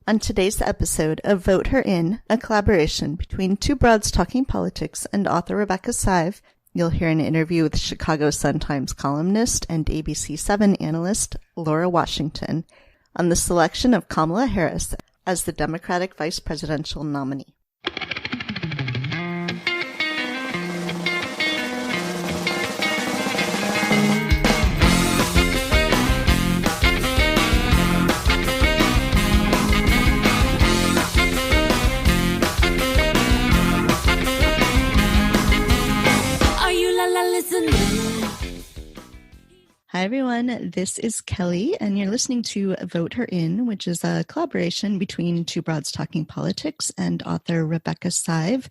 On today's episode of Vote Her In, a collaboration between Two Broads Talking Politics and author Rebecca Sive, you'll hear an interview with Chicago Sun-Times columnist and ABC 7 analyst Laura Washington on the selection of Kamala Harris as the Democratic vice presidential nominee. Hi, everyone. This is Kelly, and you're listening to Vote Her In, which is a collaboration between Two Broads Talking Politics and author Rebecca Sive,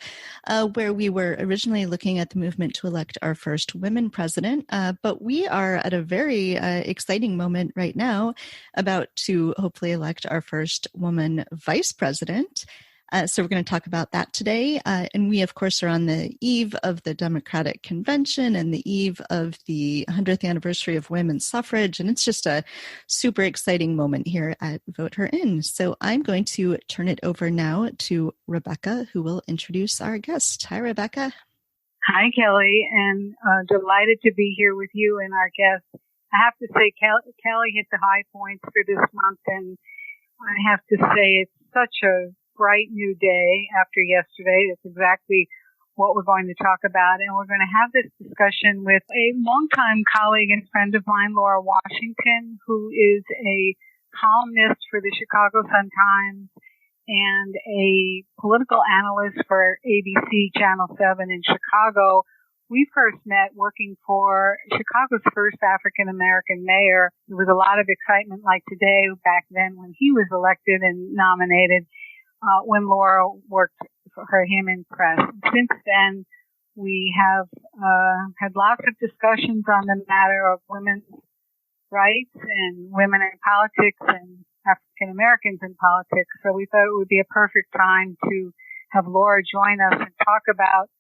where we were originally looking at the movement to elect our first women president. But we are at a very exciting moment right now about to hopefully elect our first woman vice president. So we're going to talk about that today. And we, of course, are on the eve of the Democratic Convention and the eve of the 100th anniversary of women's suffrage. And it's just a super exciting moment here at Vote Her In. So I'm going to turn it over now to Rebecca, who will introduce our guest. Hi, Rebecca. Hi, Kelly, and delighted to be here with you and our guest. I have to say, Kelly hit the high points for this month, and I have to say it's such a bright new day after yesterday. That's exactly what we're going to talk about. And we're going to have this discussion with a longtime colleague and friend of mine, Laura Washington, who is a columnist for the Chicago Sun-Times and a political analyst for ABC Channel 7 in Chicago. We first met working for Chicago's first African-American mayor. There was a lot of excitement like today back then when he was elected and nominated. When Laura worked for him in press. Since then, we have had lots of discussions on the matter of women's rights and women in politics and African Americans in politics. So we thought it would be a perfect time to have Laura join us and talk about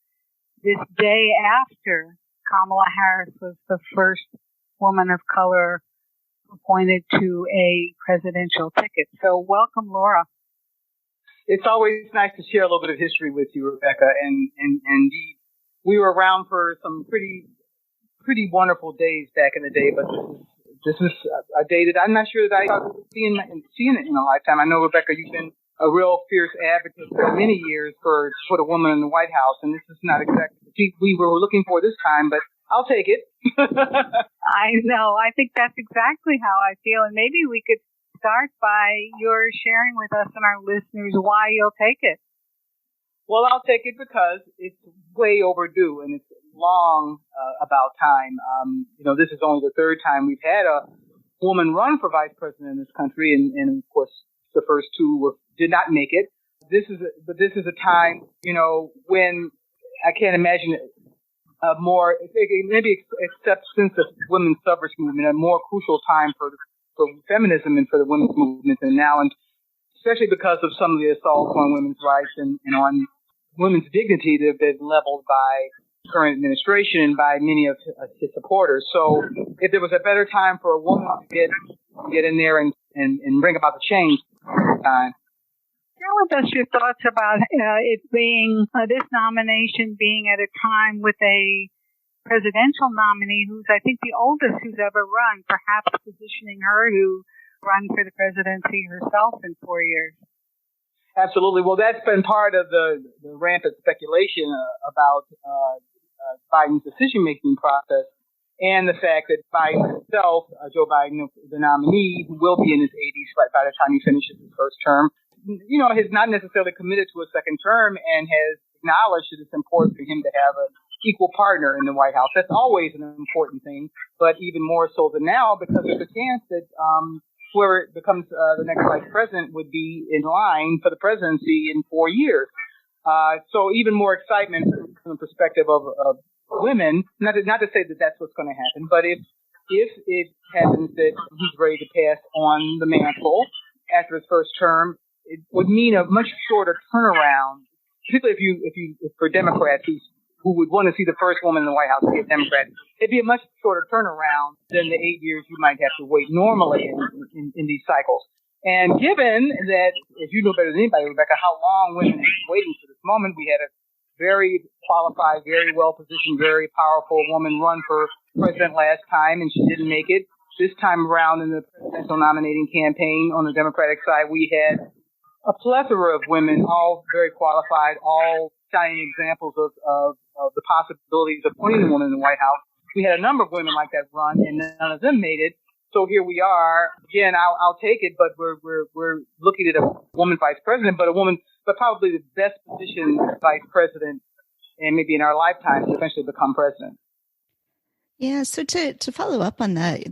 this day after Kamala Harris was the first woman of color appointed to a presidential ticket. So welcome, Laura. It's always nice to share a little bit of history with you, Rebecca, and indeed, we were around for some pretty wonderful days back in the day, but this is a day that I'm not sure that I thought seeing it in a lifetime. I know, Rebecca, you've been a real fierce advocate for many years for the woman in the White House, and this is not exactly the seat we were looking for this time, but I'll take it. I know. I think that's exactly how I feel, and maybe we could start by your sharing with us and our listeners why you'll take it. Well, I'll take it because it's way overdue and it's long about time. This is only the third time we've had a woman run for vice president in this country, and of course the first two did not make it. This is a time, when I can't imagine a more, maybe except since the women's suffrage movement, a more crucial time for feminism and for the women's movement and now, and especially because of some of the assaults on women's rights and on women's dignity that have been leveled by the current administration and by many of his supporters. So if there was a better time for a woman to get in there and bring about the change, share with us your thoughts about it being this nomination being at a time with a presidential nominee who's, I think, the oldest who's ever run, perhaps positioning her to run for the presidency herself in 4 years. Absolutely. Well, that's been part of the rampant speculation about Biden's decision-making process and the fact that Biden himself, Joe Biden, the nominee, who will be in his 80s right by the time he finishes his first term, has not necessarily committed to a second term and has acknowledged that it's important for him to have an equal partner in the White House. That's always an important thing, but even more so than now because there's a chance that whoever becomes the next vice president would be in line for the presidency in 4 years. So even more excitement from the perspective of women. Not to say that that's what's going to happen, but if it happens that he's ready to pass on the mantle after his first term, it would mean a much shorter turnaround, particularly if for Democrats who would want to see the first woman in the White House be a Democrat. It'd be a much shorter turnaround than the 8 years you might have to wait normally in these cycles. And given that, as you know better than anybody, Rebecca, how long women have been waiting for this moment, we had a very qualified, very well-positioned, very powerful woman run for president last time, and she didn't make it. This time around in the presidential nominating campaign on the Democratic side, we had a plethora of women, all very qualified, all shining examples of the possibilities of putting a woman in the White House. We had a number of women like that run, and none of them made it. So here we are. Again, I'll take it, but we're looking at a woman vice president, but probably the best positioned vice president, and maybe in our lifetime, to eventually become president. Yeah, so to follow up on that,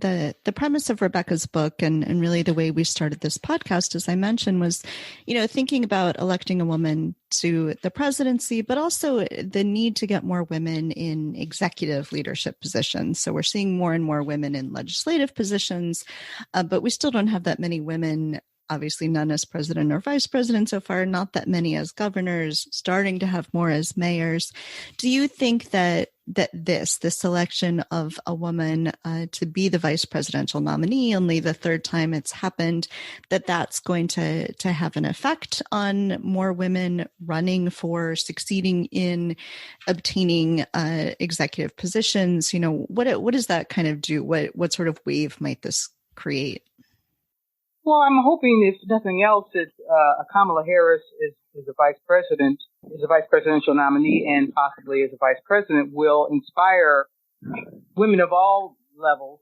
the premise of Rebecca's book and really the way we started this podcast, as I mentioned, was, thinking about electing a woman to the presidency, but also the need to get more women in executive leadership positions. So we're seeing more and more women in legislative positions, but we still don't have that many women. Obviously, none as president or vice president so far, not that many as governors, starting to have more as mayors. Do you think that this selection of a woman to be the vice presidential nominee, only the third time it's happened, that's going to have an effect on more women running for succeeding in obtaining executive positions? What does that kind of do? What sort of wave might this create? Well, I'm hoping, if nothing else, that Kamala Harris is a vice presidential nominee, and possibly as a vice president will inspire women of all levels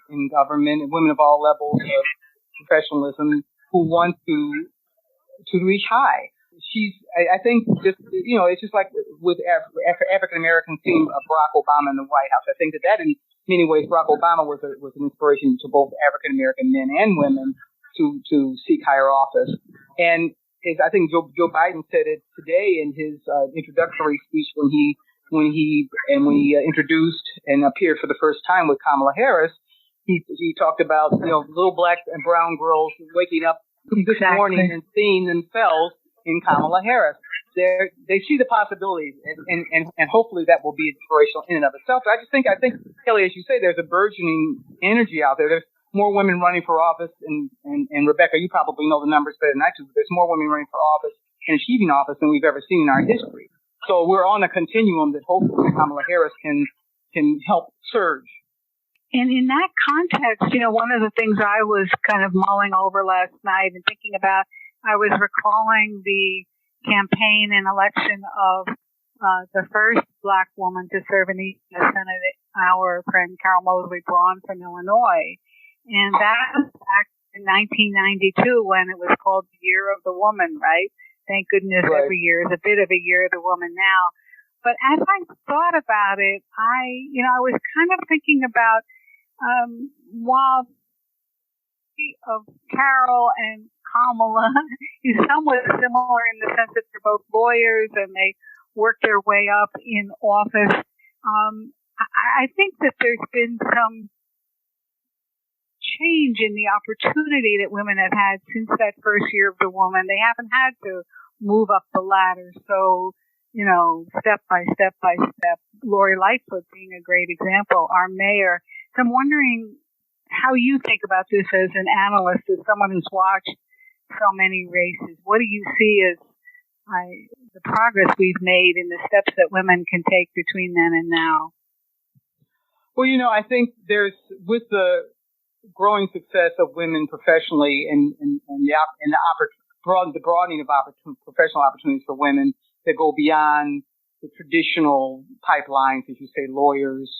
in government and women of all levels of professionalism who want to reach high. I think it's just like with African Americans seeing Barack Obama in the White House. I think that in many ways Barack Obama was an inspiration to both African American men and women to seek higher office. And I think Joe Biden said it today in his introductory speech when he introduced and appeared for the first time with Kamala Harris. He talked about little black and brown girls waking up this morning and seeing themselves in Kamala Harris. They see the possibilities, and hopefully that will be inspirational in and of itself. But I think Kelly, as you say, there's a burgeoning energy out there. There's more women running for office, and Rebecca, you probably know the numbers better than I do, but there's more women running for office and achieving office than we've ever seen in our history. So we're on a continuum that hopefully Kamala Harris can help surge. And in that context, one of the things I was kind of mulling over last night and thinking about, I was recalling the campaign and election of the first black woman to serve in the Senate, our friend Carol Moseley Braun from Illinois. And that was back in 1992 when it was called the Year of the Woman, right? Thank goodness right. Every year is a bit of a Year of the Woman now. But as I thought about it, I was kind of thinking about, while of Carol and Kamala is somewhat similar in the sense that they're both lawyers and they work their way up in office, I think that there's been some change in the opportunity that women have had since that first Year of the Woman. They haven't had to move up the ladder. So, step by step by step, Lori Lightfoot being a great example, our mayor. So I'm wondering how you think about this as an analyst, as someone who's watched so many races. What do you see as the progress we've made in the steps that women can take between then and now? Well, I think there's, with the growing success of women professionally and the broadening of professional opportunities for women that go beyond the traditional pipelines, as you say, lawyers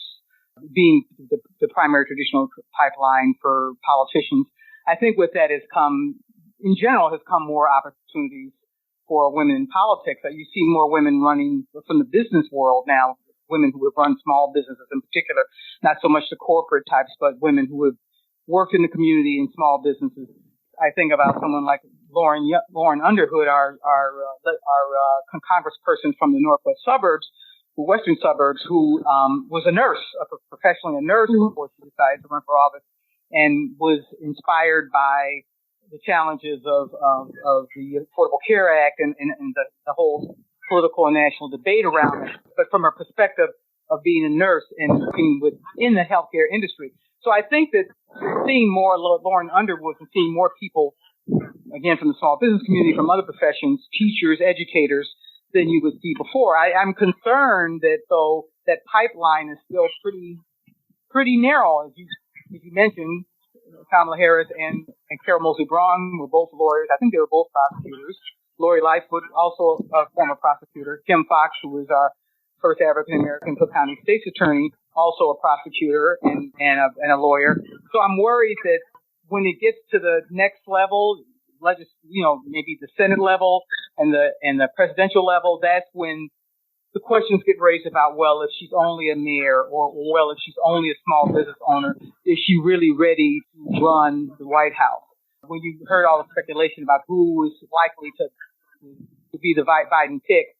being the primary traditional pipeline for politicians. I think with that has come more opportunities for women in politics. You see more women running from the business world now, women who have run small businesses in particular, not so much the corporate types, but women who have worked in the community in small businesses. I think about someone like Lauren Underwood, our congressperson from the northwest suburbs, western suburbs, who was a nurse, professionally a nurse before she decided to run for office, and was inspired by the challenges of the Affordable Care Act and the whole political and national debate around it, but from her perspective of being a nurse and being within the healthcare industry. So I think that seeing more Lauren Underwood and seeing more people again, from the small business community, from other professions, teachers, educators, than you would see before. I'm concerned that, though, that pipeline is still pretty narrow. As you mentioned, Kamala Harris and Carol Moseley Braun were both lawyers. I think they were both prosecutors. Lori Lightfoot, also a former prosecutor. Kim Fox, who was our first African-American Cook County State's attorney, also a prosecutor and a lawyer. So I'm worried that when it gets to the next level, maybe the Senate level and the presidential level, that's when the questions get raised about, well, if she's only a mayor or well, if she's only a small business owner, is she really ready to run the White House? When you heard all the speculation about who was likely to be the Biden pick,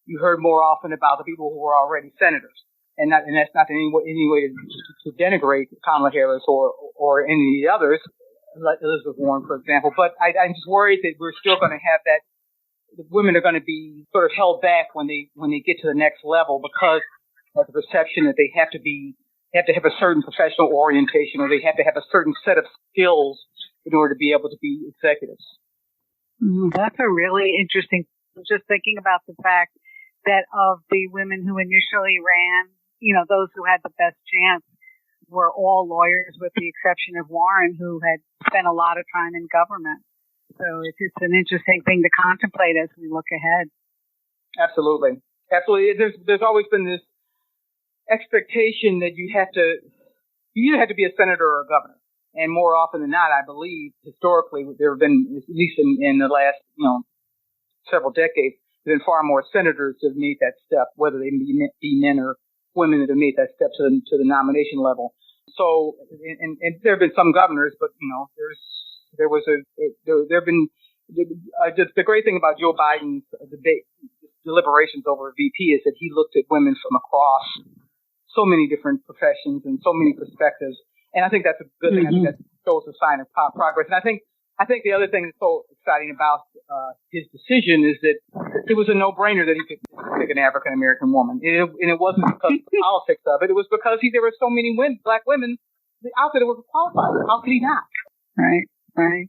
you heard more often about the people who were already senators. And that's not in any way to denigrate Kamala Harris or any of the others, like Elizabeth Warren, for example. But I'm just worried that we're still going to have that. The women are going to be sort of held back when they get to the next level because of the perception that they have to have a certain professional orientation, or they have to have a certain set of skills in order to be able to be executives. That's a really interesting. Just thinking about the fact that of the women who initially ran, those who had the best chance were all lawyers, with the exception of Warren, who had spent a lot of time in government. So it's an interesting thing to contemplate as we look ahead. Absolutely. There's always been this expectation that you either have to be a senator or a governor. And more often than not, I believe, historically, there have been, at least in the last, several decades, there have been far more senators that have made that step, whether they be men or women that have made that step to the nomination level. So, and there have been some governors, but, the great thing about Joe Biden's debate, deliberations over VP, is that he looked at women from across so many different professions and so many perspectives. And I think that's a good thing. I think that shows a sign of progress. And I think the other thing that's so exciting about his decision is that it was a no-brainer that he could pick an African-American woman. And it wasn't because of the politics of it. It was because there were so many black women out there that were qualified. How could he not? Right.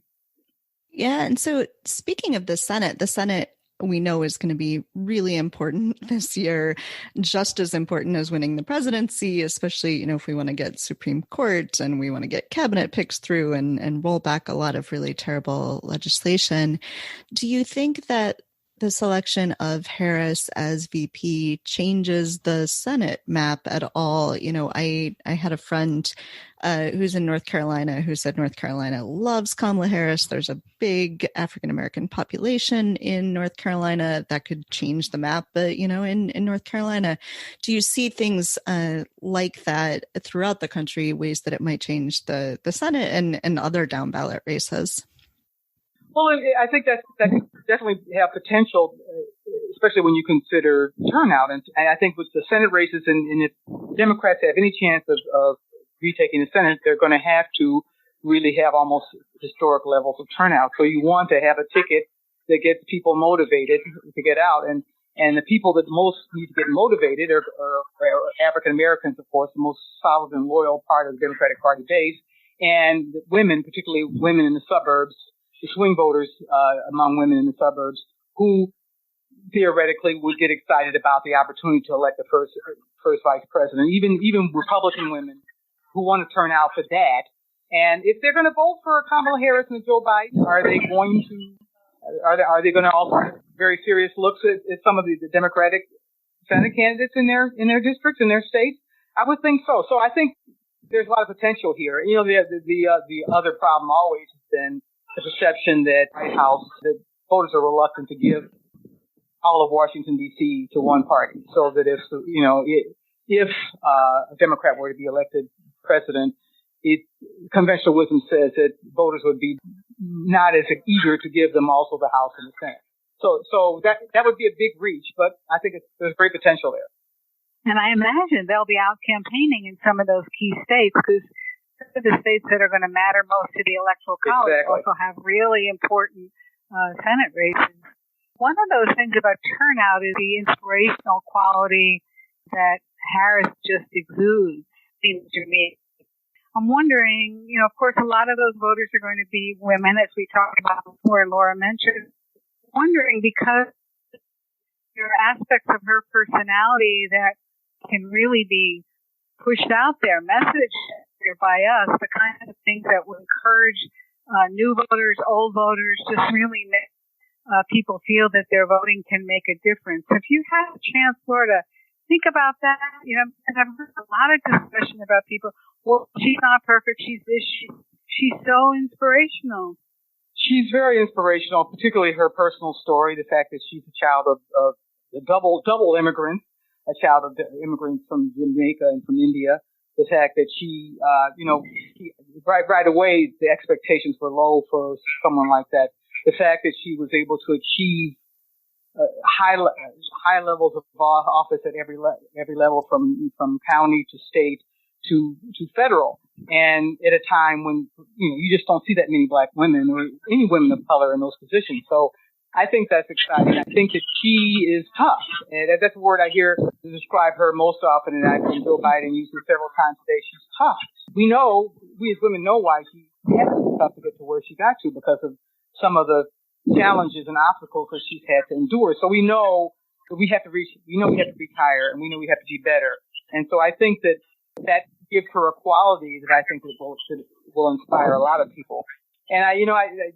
Yeah. And so speaking of the Senate we know is going to be really important this year, just as important as winning the presidency, especially, if we want to get Supreme Court and we want to get cabinet picks through and roll back a lot of really terrible legislation. Do you think that the selection of Harris as VP changes the Senate map at all? I had a friend who's in North Carolina who said North Carolina loves Kamala Harris. There's a big African-American population in North Carolina that could change the map. But, in North Carolina, do you see things like that throughout the country, ways that it might change the Senate and other down ballot races? Well, I think that definitely have potential, especially when you consider turnout. And I think with the Senate races, and if Democrats have any chance of retaking the Senate, they're going to have to really have almost historic levels of turnout. So you want to have a ticket that gets people motivated to get out. And the people that most need to get motivated are African Americans, of course, the most solid and loyal part of the Democratic Party base, and women, particularly women in the suburbs, the swing voters among women in the suburbs, who theoretically would get excited about the opportunity to elect the first vice president. Even Republican women who want to turn out for that. And if they're going to vote for Kamala Harris and Joe Biden, are they going to also have very serious looks at some of the Democratic Senate candidates in their districts, in their states? I would think so. So I think there's a lot of potential here. The other problem always has been the perception that that voters are reluctant to give all of Washington, D.C. to one party. So that if a Democrat were to be elected president, conventional wisdom says that voters would be not as eager to give them also the House and the Senate. So that would be a big reach, but I think there's great potential there. And I imagine they'll be out campaigning in some of those key states, because the states that are going to matter most to the Electoral College also have really important Senate races. One of those things about turnout is the inspirational quality that Harris just exudes, seems to me. I'm wondering, of course, a lot of those voters are going to be women, as we talked about before, Laura mentioned. Wondering, because there are aspects of her personality that can really be pushed out there, messaged there by us, the kind of things that will encourage new voters, old voters, just really make people feel that their voting can make a difference. If you have a chance, Laura, to think about that, and I've heard a lot of discussion about people, well, she's not perfect, she's this, she's so inspirational. She's very inspirational, particularly her personal story, the fact that she's a child of double immigrants, a child of immigrants from Jamaica and from India. The fact that she right away, the expectations were low for someone like that. The fact that she was able to achieve high levels of office at every level, from county to state to federal, and at a time when you just don't see that many black women or any women of color in those positions. So I think that's exciting. I think that she is tough, and that's a word I hear to describe her most often, and I've seen Joe Biden use it several times today. She's tough. We as women know why she had to be tough to get to where she got to, because of some of the challenges and obstacles that she's had to endure. So we know that we have to reach higher, and we know we have to be better. And so I think that gives her a quality that I think will inspire a lot of people. And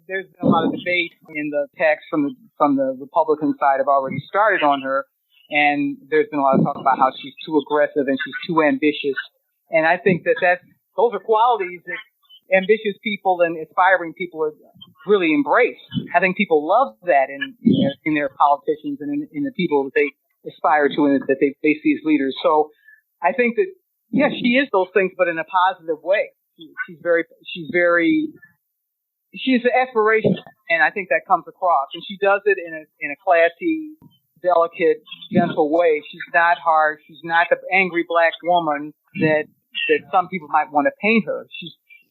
there's been a lot of debate in the text from the Republican side have already started on her, and there's been a lot of talk about how she's too aggressive and she's too ambitious. And I think those are qualities that ambitious people and aspiring people really embrace. I think people love that in their politicians and in the people that they aspire to and that they see as leaders. So I think that, yes, she is those things, but in a positive way. She's aspirational, and I think that comes across. And she does it in a classy, delicate, gentle way. She's not harsh. She's not the angry black woman that some people might want to paint her.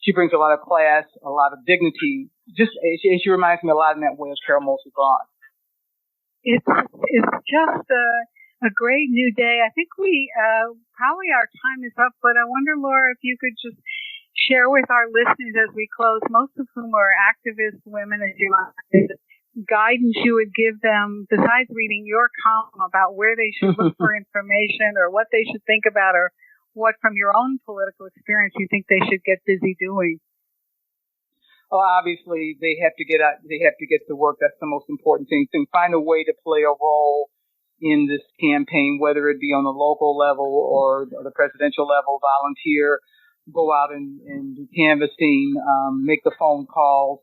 She brings a lot of class, a lot of dignity. And she reminds me a lot in that way of Carol Moseley Braun. It's just a great new day. I think we probably our time is up, but I wonder, Laura, if you could just share with our listeners as we close, most of whom are activist women, as you might, guidance you would give them, besides reading your column about where they should look for information or what they should think about, or what from your own political experience you think they should get busy doing. Well, obviously they have to get to work. That's the most important thing. To find a way to play a role in this campaign, whether it be on the local level or the presidential level, volunteer, go out and do canvassing, make the phone calls,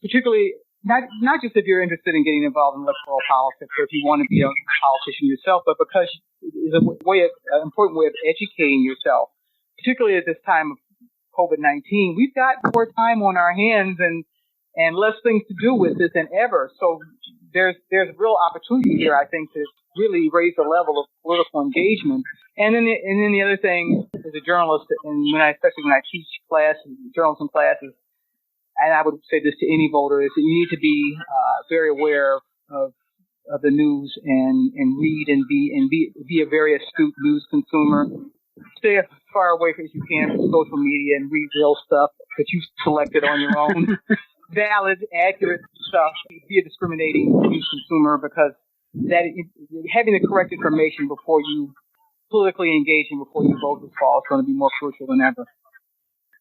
particularly not just if you're interested in getting involved in electoral politics or if you want to be a politician yourself, but because it's an important way of educating yourself, particularly at this time of COVID-19. We've got more time on our hands and less things to do with this than ever. So there's real opportunity here, I think, to really raise the level of political engagement. And then the other thing, as a journalist, and especially when I teach journalism classes, and I would say this to any voter, is that you need to be very aware of the news and read and be a very astute news consumer. Stay as far away as you can from social media and read real stuff that you've selected on your own. Valid, accurate stuff. Be a discriminating news consumer, because having the correct information before you politically engaging before you vote this fall is going to be more crucial than ever.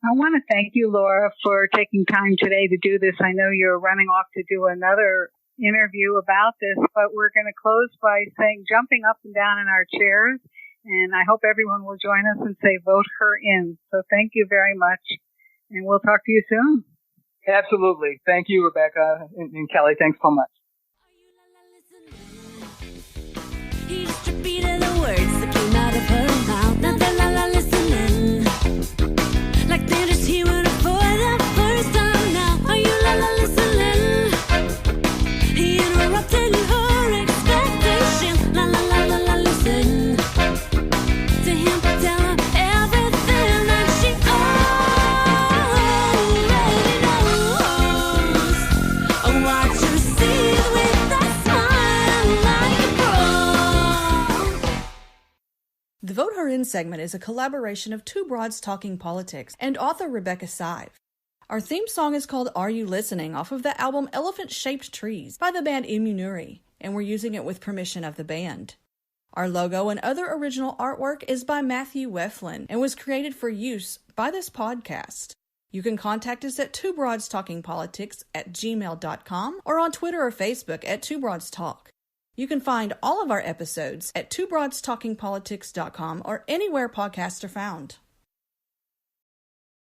I want to thank you, Laura, for taking time today to do this. I know you're running off to do another interview about this, but we're going to close by jumping up and down in our chairs, and I hope everyone will join us and say, vote her in. So thank you very much, and we'll talk to you soon. Absolutely. Thank you, Rebecca and Kelly. Thanks so much. He just repeated the words that came out of her mouth. Now they're la listening, like they're just hearing it for the first time now. Are you la listening? He interrupted her expectation. La listen to him tell her everything that she already knows. Oh, watch her see with a smile like a pro. Vote Her In segment is a collaboration of Two Broads Talking Politics and author Rebecca Sive. Our theme song is called Are You Listening off of the album Elephant-Shaped Trees by the band Immunuri, and we're using it with permission of the band. Our logo and other original artwork is by Matthew Weflin and was created for use by this podcast. You can contact us at twobroadstalkingpolitics@gmail.com or on Twitter or Facebook at Two Broads Talk. You can find all of our episodes at twobroadstalkingpolitics.com or anywhere podcasts are found.